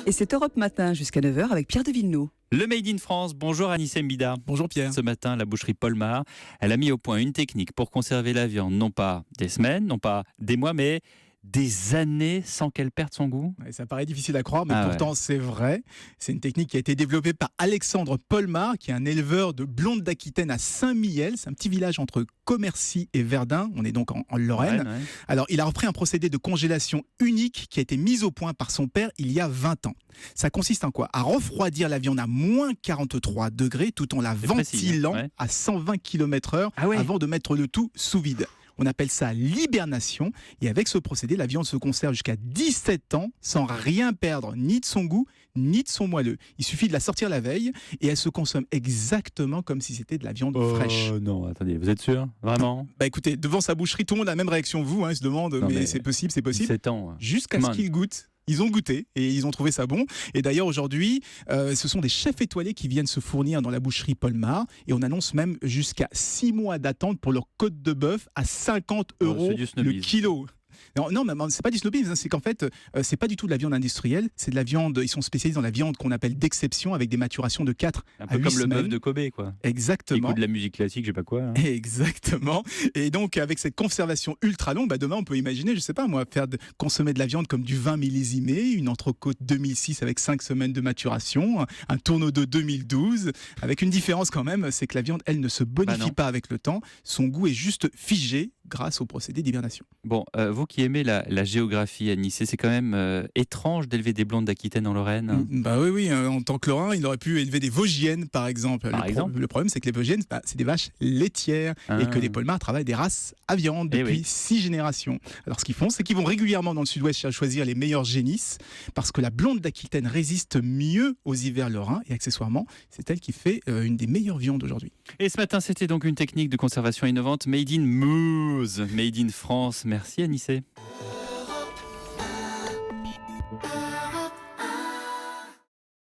Et c'est Europe Matin jusqu'à 9 h avec Pierre de Villeneuve. Le Made in France, bonjour Anissé Mbida. Bonjour Pierre. Ce matin, la boucherie Polmar, elle a mis au point une technique pour conserver la viande, non pas des semaines, non pas des mois, mais des années sans qu'elle perde son goût. Ouais, ça paraît difficile à croire, mais pourtant c'est vrai. C'est une technique qui a été développée par Alexandre Polmar, qui est un éleveur de blondes d'Aquitaine à Saint-Mihiel. C'est un petit village entre Commercy et Verdun. On est donc en Lorraine. Ouais. Alors, il a repris un procédé de congélation unique qui a été mis au point par son père il y a 20 ans. Ça consiste en quoi? À refroidir la viande à moins 43 degrés tout en la ventilant à 120 km/h avant de mettre le tout sous vide. On appelle ça l'hibernation. Et avec ce procédé, la viande se conserve jusqu'à 17 ans sans rien perdre, ni de son goût, ni de son moelleux. Il suffit de la sortir la veille et elle se consomme exactement comme si c'était de la viande fraîche. Non, attendez, vous êtes sûr? Vraiment? Bah écoutez, devant sa boucherie, tout le monde a la même réaction que vous. Ils se demandent, mais c'est possible, c'est possible. 17 ans. Jusqu'à ce qu'ils goûtent. Ils ont goûté et ils ont trouvé ça bon. Et d'ailleurs, aujourd'hui, ce sont des chefs étoilés qui viennent se fournir dans la boucherie Polmar. Et on annonce même jusqu'à 6 mois d'attente pour leur côte de bœuf à 50 € le kilo. Non, mais c'est pas du snobisme, c'est qu'en fait, c'est pas du tout de la viande industrielle, c'est de la viande, ils sont spécialisés dans la viande qu'on appelle d'exception avec des maturations de 4 à 8 semaines. Un peu comme le bœuf de Kobe, quoi. Exactement. Écoute de la musique classique, je sais pas quoi. Hein. Exactement. Et donc, avec cette conservation ultra longue, demain, on peut imaginer, je sais pas moi, consommer de la viande comme du vin millésimé, une entrecôte 2006 avec 5 semaines de maturation, un tourneau de 2012, avec une différence quand même, c'est que la viande, elle ne se bonifie pas avec le temps, son goût est juste figé grâce au procédé d'hibernation. Bon, vous qui aimez la géographie, Anissé, c'est quand même étrange d'élever des blondes d'Aquitaine en Lorraine. Bah oui, en tant que Lorrain, il aurait pu élever des Vosgiennes, par exemple. Le problème, c'est que les Vosgiennes, c'est des vaches laitières et que les Polmar travaillent des races à viande depuis 6 générations. Alors, ce qu'ils font, c'est qu'ils vont régulièrement dans le sud-ouest choisir les meilleurs génisses parce que la blonde d'Aquitaine résiste mieux aux hivers lorrains et accessoirement, c'est elle qui fait une des meilleures viandes aujourd'hui. Et ce matin, c'était donc une technique de conservation innovante made in Meuse, made in France. Merci Anissé.